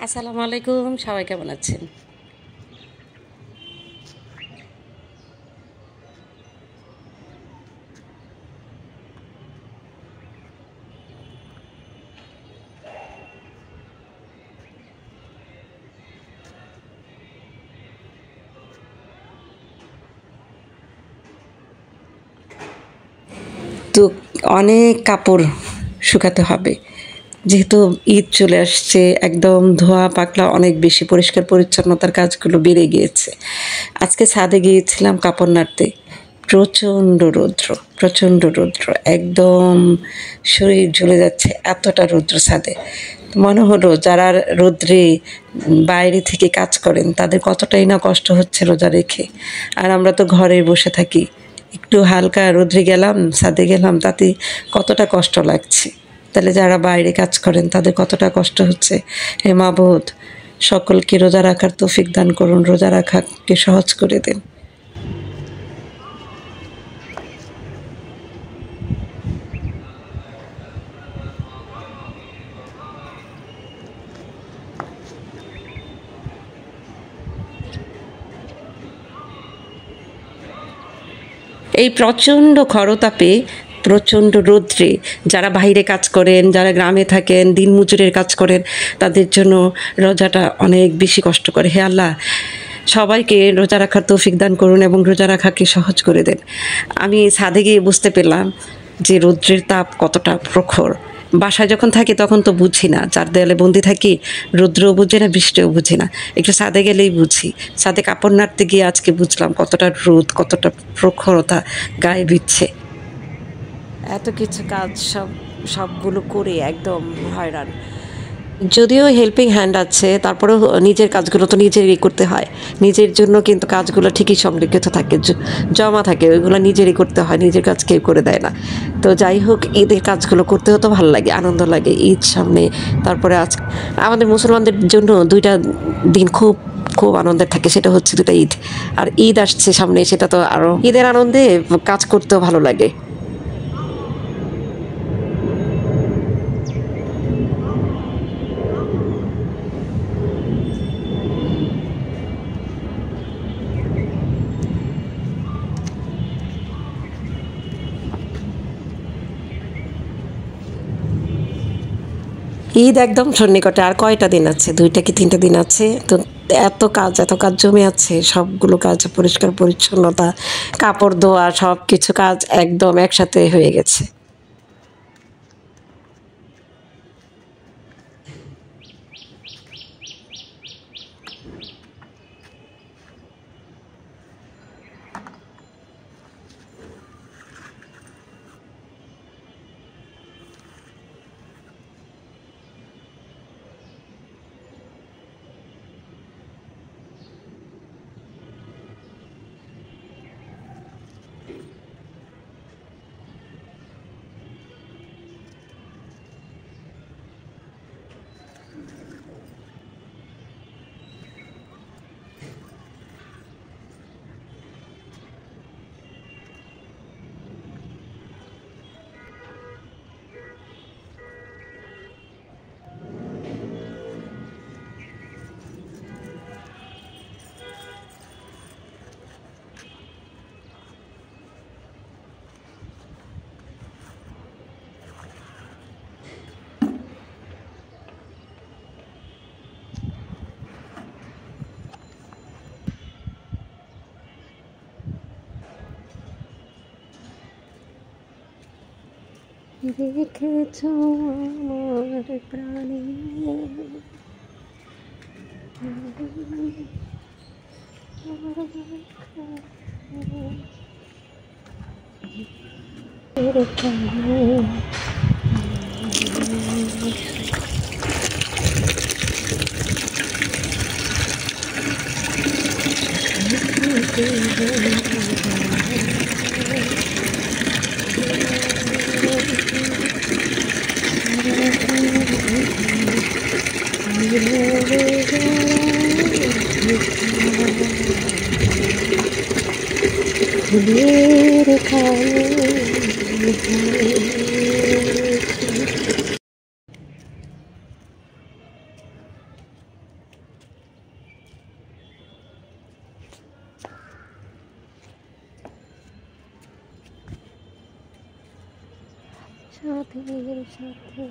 আসসালামু আলাইকুম, সবাই কেমন আছেন? তো অনেক কাপড় শুকাতে হবে। যেহেতু ঈদ চলে আসছে, একদম ধোয়া পাকলা অনেক বেশি পরিষ্কার পরিচ্ছন্নতার কাজগুলো বেড়ে গিয়েছে। আজকে ছাদে গিয়েছিলাম কাপড় নাড়তে। প্রচণ্ড রৌদ্র, প্রচণ্ড রৌদ্র। একদম শরীর জ্বলে যাচ্ছে, এতটা রৌদ্র ছাদে। মনে হলো যারা রৌদ্রে বাইরে থেকে কাজ করেন তাদের কতটাই না কষ্ট হচ্ছে রোজা রেখে। আর আমরা তো ঘরে বসে থাকি। একটু হালকা রৌদ্রে গেলাম, ছাদে গেলাম, তাতে কতটা কষ্ট লাগছে। তাহলে যারা বাইরে কাজ করেন তাদের কতটা কষ্ট হচ্ছে। হে মাবুদ, সকলকে রোজা রাখার তৌফিক দান করুন, রোজা রাখাকে সহজ করে দিন। এই প্রচণ্ড খরতাপে, প্রচণ্ড রৌদ্রে যারা বাইরে কাজ করেন, যারা গ্রামে থাকেন, দিনমজুরের কাজ করেন, তাদের জন্য রোজাটা অনেক বেশি কষ্টকর। হে আল্লাহ, সবাইকে রোজা রাখার তৌফিক দান করুন এবং রোজা রাখাকে সহজ করে দেন। আমি ছাদে গিয়ে বুঝতে পেলাম যে রৌদ্রের তাপ কতটা প্রখর। বাসায় যখন থাকি তখন তো বুঝি না, চার দেয়ালে বন্দি থাকি, রৌদ্রও বুঝি না, বৃষ্টিও বুঝি না। একটু ছাদে গেলেই বুঝি। ছাদে কাপড় নাড়তে গিয়ে আজকে বুঝলাম কতটা রোদ, কতটা প্রখরতা গায়ে বিচ্ছে। এত কিছু কাজ সবগুলো করে একদম হয়রান। যদিও হেল্পিং হ্যান্ড আছে, তারপরেও নিজের কাজগুলো তো নিজেরই করতে হয়। নিজের জন্য কিন্তু কাজগুলো ঠিকই সংরক্ষিত থাকে, জমা থাকে, ওইগুলো নিজেরই করতে হয়, নিজের কাজ কেউ করে দেয় না। তো যাই হোক, ঈদের কাজগুলো করতেও তো ভালো লাগে, আনন্দ লাগে। ঈদ সামনে, তারপরে আজ আমাদের মুসলমানদের জন্য দুইটা দিন খুব খুব আনন্দের থাকে, সেটা হচ্ছে দুটা ঈদ। আর ঈদ আসছে সামনে, সেটা তো আরও ঈদের আনন্দে কাজ করতেও ভালো লাগে। ঈদ একদম সন্নিকটে, আর কয়টা দিন আছে? 2টা কি 3টা দিন আছে। তো এত কাজ জমে আছে, সবগুলো কাজ, পরিষ্কার পরিচ্ছন্নতা, কাপড় ধোয়া, সব কিছু কাজ একদম একসাথে হয়ে গেছে। দেখেছো আমার প্রাণে, ফুলের খানে সাথে